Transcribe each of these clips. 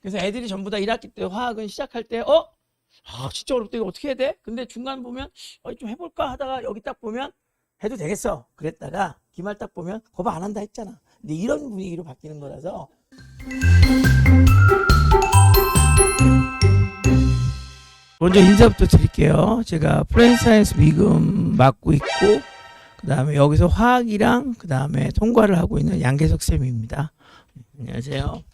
그래서 애들이 전부 다 1학기 때 화학은 시작할 때 진짜 어렵다. 이거 어떻게 해야 돼? 근데 중간 보면 좀 해볼까 하다가 여기 딱 보면 해도 되겠어. 그랬다가 기말 딱 보면 거봐 안 한다 했잖아. 근데 이런 분위기로 바뀌는 거라서 먼저 인사부터 드릴게요. 제가 프렌사이언스 미금 맡고 있고 그 다음에 여기서 화학이랑 그 다음에 통과를 하고 있는 양계석 쌤입니다. 안녕하세요.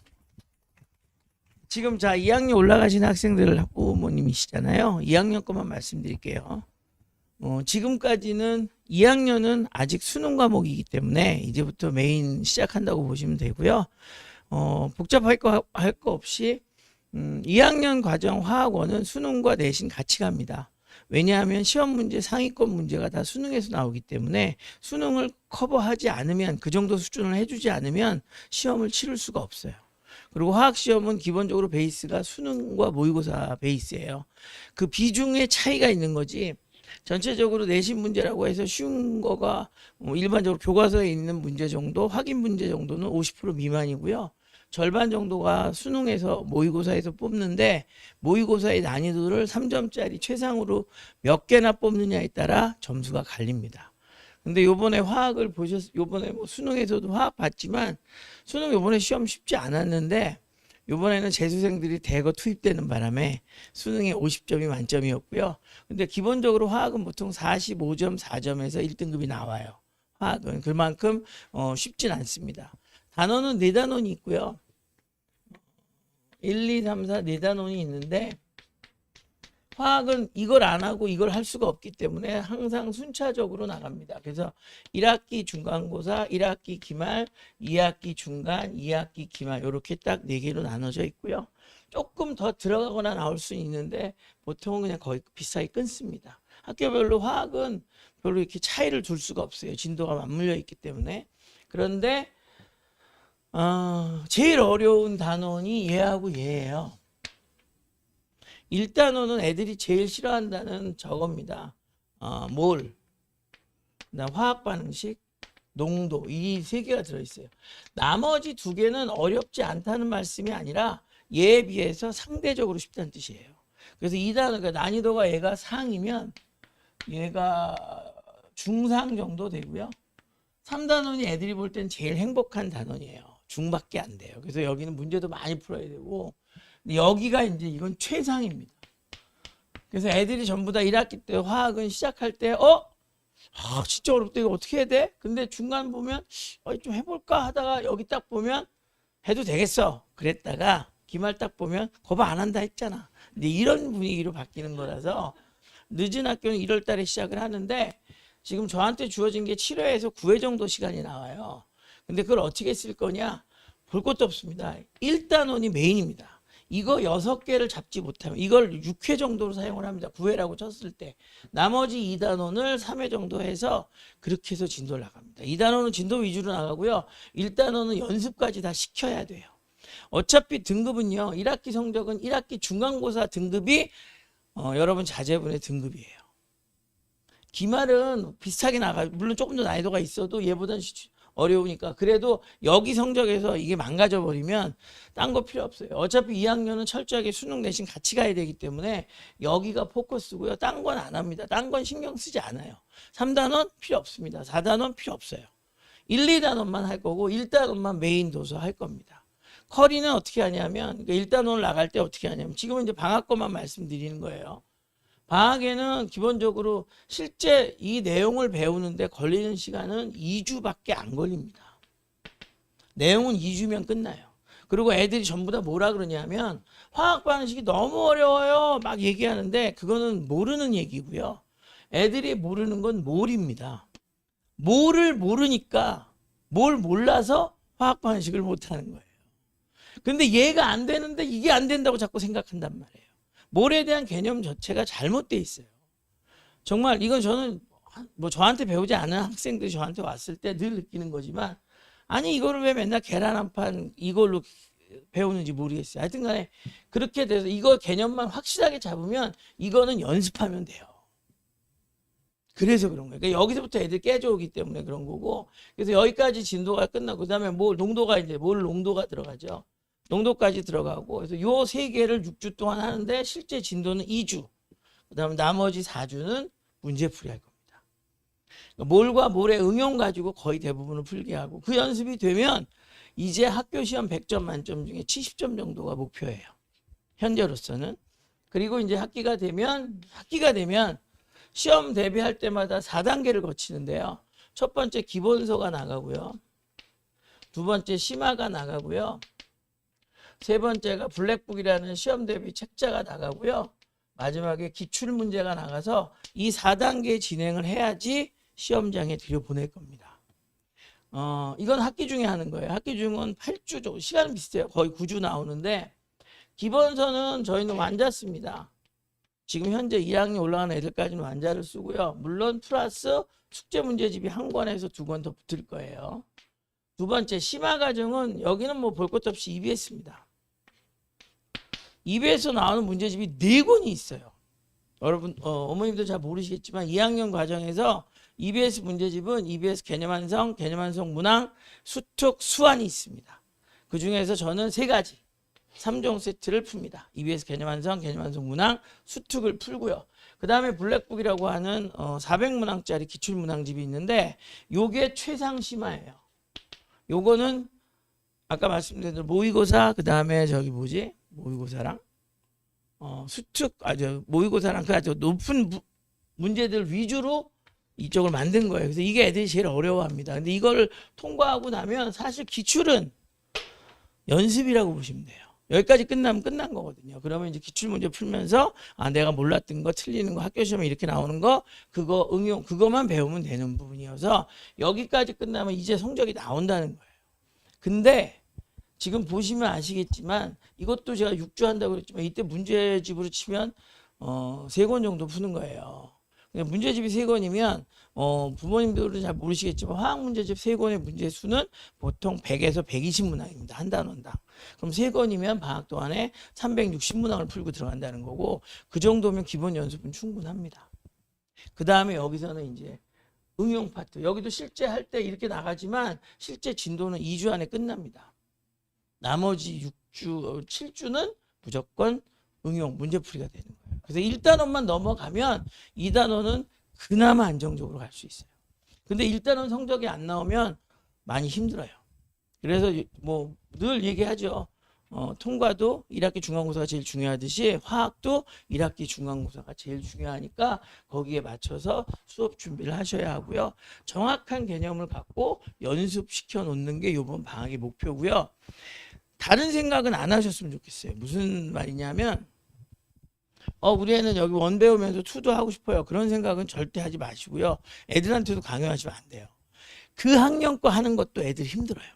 지금 2학년 올라가신 학생들 학부모님이시잖아요. 2학년 것만 말씀드릴게요. 지금까지는 2학년은 아직 수능 과목이기 때문에 이제부터 메인 시작한다고 보시면 되고요. 복잡할 거 없이 2학년 과정 화학원은 수능과 내신 같이 갑니다. 왜냐하면 시험 문제 상위권 문제가 다 수능에서 나오기 때문에 수능을 커버하지 않으면 그 정도 수준을 해주지 않으면 시험을 치를 수가 없어요. 그리고 화학시험은 기본적으로 베이스가 수능과 모의고사 베이스예요. 그 비중의 차이가 있는 거지 전체적으로 내신 문제라고 해서 쉬운 거가 일반적으로 교과서에 있는 문제 정도, 확인 문제 정도는 50% 미만이고요. 절반 정도가 수능에서 모의고사에서 뽑는데 모의고사의 난이도를 3점짜리 최상으로 몇 개나 뽑느냐에 따라 점수가 갈립니다. 근데 요번에 화학을 요번에 수능에서도 화학 봤지만 수능 요번에 시험 쉽지 않았는데 요번에는 재수생들이 대거 투입되는 바람에 수능에 50점이 만점이었고요. 근데 기본적으로 화학은 보통 45점, 4점에서 1등급이 나와요. 화학은 그만큼 쉽진 않습니다. 단원은 4단원이 있고요. 1, 2, 3, 4 4단원이 있는데 화학은 이걸 안 하고 이걸 할 수가 없기 때문에 항상 순차적으로 나갑니다. 그래서 1학기 중간고사, 1학기 기말, 2학기 중간, 2학기 기말 이렇게 딱 4개로 나눠져 있고요. 조금 더 들어가거나 나올 수 있는데 보통은 그냥 거의 비슷하게 끊습니다. 학교별로 화학은 별로 이렇게 차이를 둘 수가 없어요. 진도가 맞물려 있기 때문에. 그런데 제일 어려운 단원이 얘하고 얘예요. 1단원은 애들이 제일 싫어한다는 저겁니다. 몰, 그다음 화학 반응식, 농도 이 3개가 들어있어요. 나머지 2개는 어렵지 않다는 말씀이 아니라 얘에 비해서 상대적으로 쉽다는 뜻이에요. 그래서 2단원 그러니까 난이도가 얘가 상이면 얘가 중상 정도 되고요. 3단원이 애들이 볼 땐 제일 행복한 단원이에요. 중밖에 안 돼요. 그래서 여기는 문제도 많이 풀어야 되고 여기가 이제 이건 최상입니다. 그래서 애들이 전부 다 1학기 때 화학은 시작할 때 진짜 어렵다. 이거 어떻게 해야 돼? 근데 중간 보면 좀 해볼까 하다가 여기 딱 보면 해도 되겠어. 그랬다가 기말 딱 보면 거봐 안 한다 했잖아. 근데 이런 분위기로 바뀌는 거라서 늦은 학교는 1월 달에 시작을 하는데 지금 저한테 주어진 게 7회에서 9회 정도 시간이 나와요. 근데 그걸 어떻게 쓸 거냐? 볼 것도 없습니다. 1단원이 메인입니다. 이거 6개를 잡지 못하면 이걸 6회 정도로 사용을 합니다. 9회라고 쳤을 때. 나머지 2단원을 3회 정도 해서 그렇게 해서 진도를 나갑니다. 2단원은 진도 위주로 나가고요. 1단원은 연습까지 다 시켜야 돼요. 어차피 등급은요. 1학기 성적은 1학기 중간고사 등급이 여러분 자제분의 등급이에요. 기말은 비슷하게 나가요. 물론 조금 더 난이도가 있어도 얘보다는 어려우니까. 그래도 여기 성적에서 이게 망가져 버리면 딴 거 필요 없어요. 어차피 2학년은 철저하게 수능 내신 같이 가야 되기 때문에 여기가 포커스고요. 딴 건 안 합니다. 딴 건 신경 쓰지 않아요. 3단원 필요 없습니다. 4단원 필요 없어요. 1, 2단원만 할 거고 1단원만 메인 도서 할 겁니다. 커리는 어떻게 하냐면 1단원을 나갈 때 어떻게 하냐면 지금은 이제 방학 것만 말씀드리는 거예요. 방학에는 기본적으로 실제 이 내용을 배우는데 걸리는 시간은 2주밖에 안 걸립니다. 내용은 2주면 끝나요. 그리고 애들이 전부 다 뭐라 그러냐면 화학 반응식이 너무 어려워요 막 얘기하는데 그거는 모르는 얘기고요. 애들이 모르는 건 몰입니다. 몰을 모르니까 뭘 몰라서 화학 반응식을 못하는 거예요. 근데 얘가 안 되는데 이게 안 된다고 자꾸 생각한단 말이에요. 몰에 대한 개념 자체가 잘못돼 있어요. 정말 이건 저는 저한테 배우지 않은 학생들이 저한테 왔을 때 늘 느끼는 거지만 아니 이거를 왜 맨날 계란 한 판 이걸로 배우는지 모르겠어요. 하여튼 간에 그렇게 돼서 이거 개념만 확실하게 잡으면 이거는 연습하면 돼요. 그래서 그런 거예요. 그러니까 여기서부터 애들 깨져오기 때문에 그런 거고 그래서 여기까지 진도가 끝나고 그다음에 농도가 이제 농도가 들어가죠. 농도까지 들어가고 그래서 요 세 개를 6주 동안 하는데 실제 진도는 2주. 그다음에 나머지 4주는 문제풀이 할 겁니다. 몰과 몰의 응용 가지고 거의 대부분을 풀게 하고 그 연습이 되면 이제 학교 시험 100점 만점 중에 70점 정도가 목표예요. 현재로서는. 그리고 이제 학기가 되면 시험 대비할 때마다 4단계를 거치는데요. 첫 번째 기본서가 나가고요. 두 번째 심화가 나가고요. 세 번째가 블랙북이라는 시험 대비 책자가 나가고요. 마지막에 기출문제가 나가서 이 4단계 진행을 해야지 시험장에 들여보낼 겁니다. 이건 학기 중에 하는 거예요. 학기 중은 8주 정도, 시간은 비슷해요. 거의 9주 나오는데 기본서는 저희는 완자 씁니다. 지금 현재 2학년 올라가는 애들까지는 완자를 쓰고요. 물론 플러스 숙제 문제집이 한 권에서 2권 더 붙을 거예요. 두 번째 심화 과정은 여기는 뭐 볼 것도 없이 EBS입니다. EBS에서 나오는 문제집이 4권이 있어요. 여러분 어머님도 잘 모르시겠지만 2학년 과정에서 EBS 문제집은 EBS 개념완성, 개념완성 문항, 수특, 수완이 있습니다. 그 중에서 저는 3가지 3종 세트를 풉니다. EBS 개념완성, 개념완성 문항, 수특을 풀고요. 그 다음에 블랙북이라고 하는 400문항짜리 기출문항집이 있는데 요게 최상심화예요. 요거는 아까 말씀드린 대로 모의고사 그 다음에 모의고사랑 수특 모의고사랑 그 아주 높은 문제들 위주로 이쪽을 만든 거예요. 그래서 이게 애들이 제일 어려워합니다. 근데 이걸 통과하고 나면 사실 기출은 연습이라고 보시면 돼요. 여기까지 끝나면 끝난 거거든요. 그러면 이제 기출 문제 풀면서 내가 몰랐던 거 틀리는 거 학교 시험에 이렇게 나오는 거 그거 응용 그거만 배우면 되는 부분이어서 여기까지 끝나면 이제 성적이 나온다는 거예요. 근데 지금 보시면 아시겠지만 이것도 제가 6주 한다고 그랬지만 이때 문제집으로 치면 3권 정도 푸는 거예요. 문제집이 3권이면 부모님들은 잘 모르시겠지만 화학 문제집 3권의 문제 수는 보통 100에서 120문항입니다. 한 단원당. 그럼 3권이면 방학 동안에 360문항을 풀고 들어간다는 거고 그 정도면 기본 연습은 충분합니다. 그 다음에 여기서는 이제 응용 파트. 여기도 실제 할 때 이렇게 나가지만 실제 진도는 2주 안에 끝납니다. 나머지 6주, 7주는 무조건 응용 문제풀이가 되는 거예요. 그래서 1단원만 넘어가면 2단원은 그나마 안정적으로 갈 수 있어요. 근데 1단원 성적이 안 나오면 많이 힘들어요. 그래서 뭐 늘 얘기하죠. 통과도 1학기 중간고사가 제일 중요하듯이 화학도 1학기 중간고사가 제일 중요하니까 거기에 맞춰서 수업 준비를 하셔야 하고요. 정확한 개념을 갖고 연습시켜 놓는 게 이번 방학의 목표고요. 다른 생각은 안 하셨으면 좋겠어요. 무슨 말이냐면 우리 애는 여기 원 배우면서 투도 하고 싶어요. 그런 생각은 절대 하지 마시고요. 애들한테도 강요하시면 안 돼요. 그 학년 거 하는 것도 애들 힘들어요.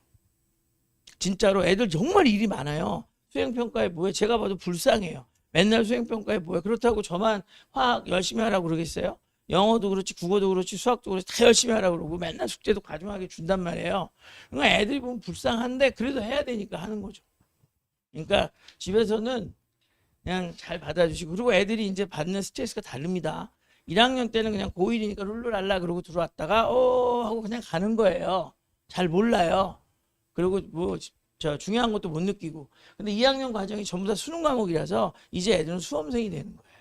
진짜로 애들 정말 일이 많아요. 수행평가에 뭐해? 제가 봐도 불쌍해요. 맨날 수행평가에 뭐해? 그렇다고 저만 화학 열심히 하라고 그러겠어요? 영어도 그렇지 국어도 그렇지 수학도 그렇지 다 열심히 하라고 그러고 맨날 숙제도 과중하게 준단 말이에요. 그러니까 애들이 보면 불쌍한데 그래도 해야 되니까 하는 거죠. 그러니까 집에서는 그냥 잘 받아주시고 그리고 애들이 이제 받는 스트레스가 다릅니다. 1학년 때는 그냥 고1이니까 룰루랄라 그러고 들어왔다가 하고 그냥 가는 거예요. 잘 몰라요. 그리고 뭐 중요한 것도 못 느끼고. 근데 2학년 과정이 전부 다 수능 과목이라서 이제 애들은 수험생이 되는 거예요.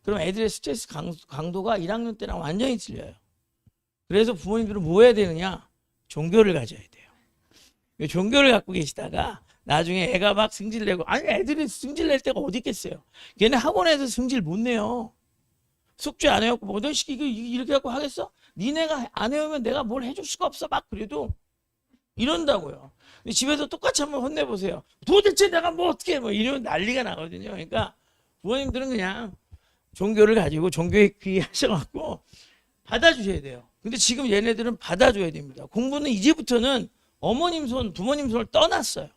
그럼 애들의 스트레스 강도가 1학년 때랑 완전히 틀려요. 그래서 부모님들은 뭐 해야 되느냐? 종교를 가져야 돼요. 종교를 갖고 계시다가 나중에 애가 막 승질 내고 애들이 승질 낼 때가 어디 있겠어요. 걔네 학원에서 승질 못 내요. 숙제 안 해갖고 뭐 너 이렇게 갖고 하겠어? 니네가 안 해오면 내가 뭘 해줄 수가 없어. 막 그래도 이런다고요. 집에서 똑같이 한번 혼내보세요. 도대체 내가 뭐 어떻게 해? 뭐 이러면 난리가 나거든요. 그러니까 부모님들은 그냥 종교를 가지고 종교에 귀하셔갖고 받아주셔야 돼요. 근데 지금 얘네들은 받아줘야 됩니다. 공부는 이제부터는 어머님 손, 부모님 손을 떠났어요.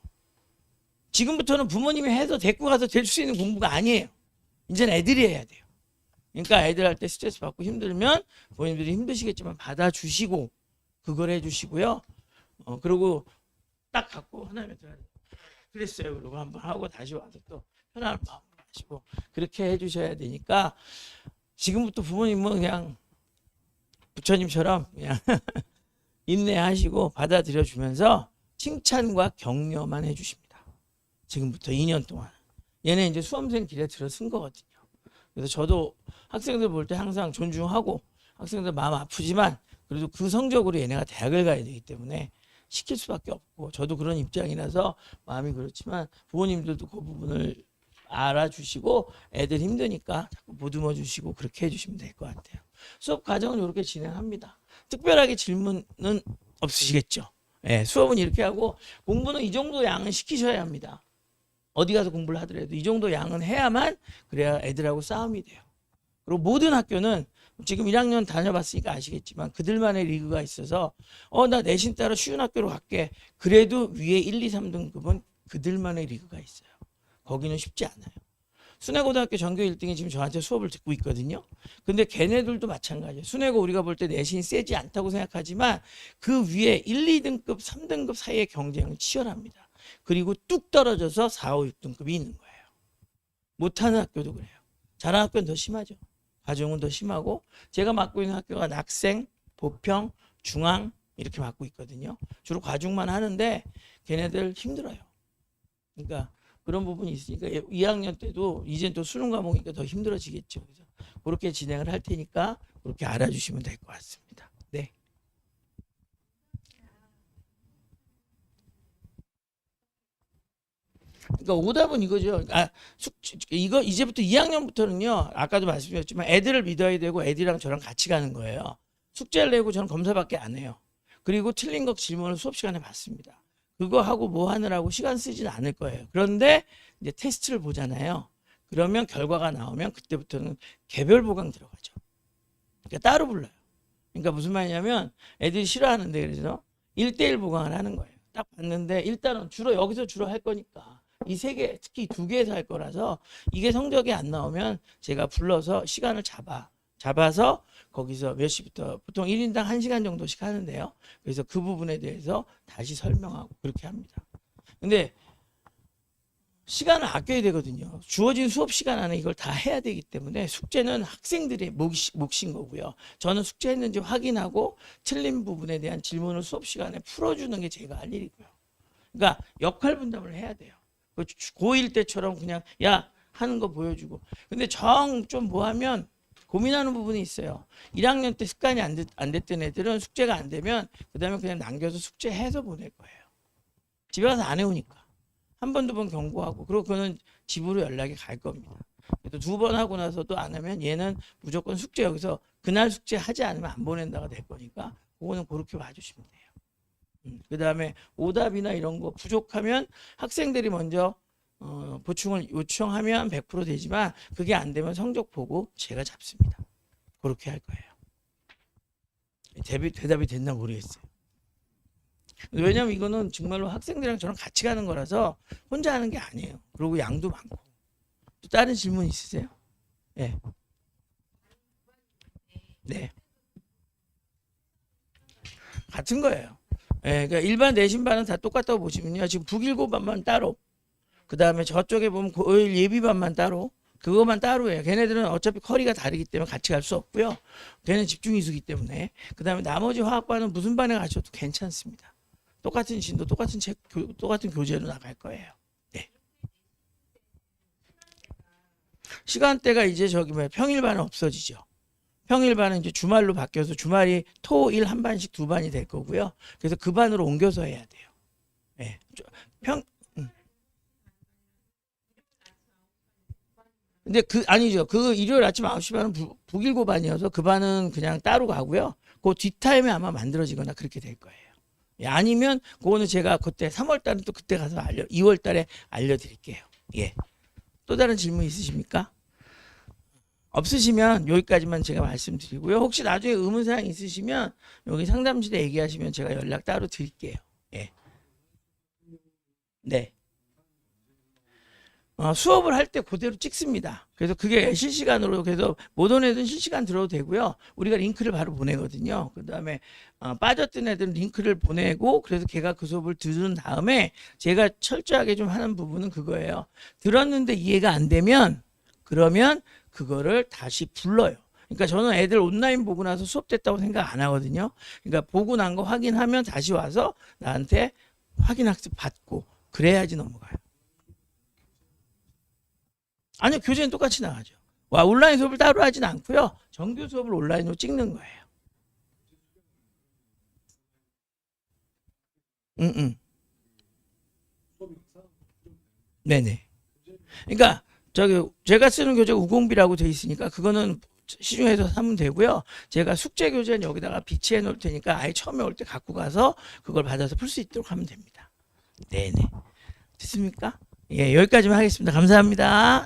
지금부터는 부모님이 해서 데리고 가서 될 수 있는 공부가 아니에요. 이제는 애들이 해야 돼요. 그러니까 애들 할 때 스트레스 받고 힘들면 부모님들이 힘드시겠지만 받아주시고 그걸 해주시고요. 그리고 딱 갖고 하나님한테 그랬어요. 그러고 한번 하고 다시 와서 또 편안한 마음으로 하시고 그렇게 해주셔야 되니까 지금부터 부모님은 그냥 부처님처럼 그냥 인내하시고 받아들여 주면서 칭찬과 격려만 해주십니다. 지금부터 2년 동안. 얘네 이제 수험생 길에 들어선 거거든요. 그래서 저도 학생들 볼 때 항상 존중하고 학생들 마음 아프지만 그래도 그 성적으로 얘네가 대학을 가야 되기 때문에 시킬 수밖에 없고 저도 그런 입장이라서 마음이 그렇지만 부모님들도 그 부분을 알아주시고 애들 힘드니까 자꾸 보듬어 주시고 그렇게 해주시면 될 것 같아요. 수업 과정은 이렇게 진행합니다. 특별하게 질문은 없으시겠죠? 네, 수업은 이렇게 하고 공부는 이 정도 양은 시키셔야 합니다. 어디 가서 공부를 하더라도 이 정도 양은 해야만 그래야 애들하고 싸움이 돼요. 그리고 모든 학교는 지금 1학년 다녀봤으니까 아시겠지만 그들만의 리그가 있어서 나 내신 따라 쉬운 학교로 갈게. 그래도 위에 1, 2, 3등급은 그들만의 리그가 있어요. 거기는 쉽지 않아요. 순회고등학교 전교 1등이 지금 저한테 수업을 듣고 있거든요. 근데 걔네들도 마찬가지예요. 순회고 우리가 볼 때 내신이 세지 않다고 생각하지만 그 위에 1, 2등급, 3등급 사이의 경쟁은 치열합니다. 그리고 뚝 떨어져서 4, 5, 6등급이 있는 거예요. 못하는 학교도 그래요. 잘하는 학교는 더 심하죠. 과정은 더 심하고 제가 맡고 있는 학교가 낙생, 보평, 중앙 이렇게 맡고 있거든요. 주로 과중만 하는데 걔네들 힘들어요. 그러니까 그런 부분이 있으니까 2학년 때도 이젠 또 수능 과목이니까 더 힘들어지겠죠. 그래서 그렇게 진행을 할 테니까 그렇게 알아주시면 될 것 같습니다. 네. 그러니까 오답은 이거죠. 이거 이제부터 2학년부터는요. 아까도 말씀드렸지만 애들을 믿어야 되고 애들이랑 저랑 같이 가는 거예요. 숙제를 내고 저는 검사밖에 안 해요. 그리고 틀린 거 질문을 수업 시간에 받습니다. 그거 하고 뭐 하느라고 시간 쓰진 않을 거예요. 그런데 이제 테스트를 보잖아요. 그러면 결과가 나오면 그때부터는 개별 보강 들어가죠. 그러니까 따로 불러요. 그러니까 무슨 말이냐면 애들이 싫어하는데 그래서 1대1 보강을 하는 거예요. 딱 봤는데 일단은 여기서 주로 할 거니까 이 세 개, 특히 두 개에서 할 거라서 이게 성적이 안 나오면 제가 불러서 시간을 잡아서 거기서 몇 시부터 보통 1인당 1시간 정도씩 하는데요. 그래서 그 부분에 대해서 다시 설명하고 그렇게 합니다. 근데 시간을 아껴야 되거든요. 주어진 수업 시간 안에 이걸 다 해야 되기 때문에 숙제는 학생들의 몫인 거고요. 저는 숙제했는지 확인하고 틀린 부분에 대한 질문을 수업 시간에 풀어주는 게 제가 할 일이고요. 그러니까 역할 분담을 해야 돼요. 고1 때처럼 그냥 야 하는 거 보여주고. 근데 좀 뭐 하면 고민하는 부분이 있어요. 1학년 때 습관이 안 됐던 애들은 숙제가 안 되면 그 다음에 그냥 남겨서 숙제해서 보낼 거예요. 집에 가서 안 해오니까. 한 번, 두 번 경고하고 그리고 그는 집으로 연락이 갈 겁니다. 또 2번 하고 나서도 안 하면 얘는 무조건 숙제 여기서 그날 숙제 하지 않으면 안 보낸다가 될 거니까 그거는 그렇게 봐주시면 돼요. 그 다음에 오답이나 이런 거 부족하면 학생들이 먼저 보충을 요청하면 100% 되지만 그게 안 되면 성적 보고 제가 잡습니다. 그렇게 할 거예요. 대답이 됐나 모르겠어요. 왜냐면 이거는 정말로 학생들이랑 저랑 같이 가는 거라서 혼자 하는 게 아니에요. 그리고 양도 많고. 또 다른 질문 있으세요? 네. 네. 같은 거예요. 네, 그러니까 일반 내신반은 다 똑같다고 보시면요. 지금 북일고반만 따로, 그 다음에 저쪽에 보면 고1 예비반만 따로, 그것만 따로예요. 걔네들은 어차피 커리가 다르기 때문에 같이 갈 수 없고요. 걔는 집중이수기 때문에. 그 다음에 나머지 화학반은 무슨 반에 가셔도 괜찮습니다. 똑같은 진도, 똑같은 책, 똑같은 교재로 나갈 거예요. 네. 시간대가 이제 평일반은 없어지죠. 평일반은 이제 주말로 바뀌어서 주말이 토, 일 한 반씩 2반이 될 거고요. 그래서 그 반으로 옮겨서 해야 돼요. 네. 근데 아니죠. 그 일요일 아침 9시 반은 북일고 반이어서 그 반은 그냥 따로 가고요. 그 뒷타임에 아마 만들어지거나 그렇게 될 거예요. 예, 아니면 그거는 제가 그때 3월 달은 또 그때 가서 2월 달에 알려드릴게요. 예. 또 다른 질문 있으십니까? 없으시면 여기까지만 제가 말씀드리고요. 혹시 나중에 의문사항 있으시면 여기 상담실에 얘기하시면 제가 연락 따로 드릴게요. 예. 네. 수업을 할 때 그대로 찍습니다. 그래서 그게 실시간으로 그래서 못 온 애들은 실시간 들어도 되고요. 우리가 링크를 바로 보내거든요. 그 다음에 빠졌던 애들은 링크를 보내고 그래서 걔가 그 수업을 들은 다음에 제가 철저하게 좀 하는 부분은 그거예요. 들었는데 이해가 안 되면 그러면 그거를 다시 불러요. 그러니까 저는 애들 온라인 보고 나서 수업 됐다고 생각 안 하거든요. 그러니까 보고 난 거 확인하면 다시 와서 나한테 확인학습 받고 그래야지 넘어가요. 아니요, 교재는 똑같이 나가죠. 와, 온라인 수업을 따로 하진 않고요. 정규 수업을 온라인으로 찍는 거예요. 응, 응. 네네. 그러니까 저기 제가 쓰는 교재가 우공비라고 돼 있으니까 그거는 시중에서 사면 되고요. 제가 숙제 교재는 여기다가 비치해 놓을 테니까 아예 처음에 올 때 갖고 가서 그걸 받아서 풀 수 있도록 하면 됩니다. 네네. 됐습니까? 예, 여기까지만 하겠습니다. 감사합니다.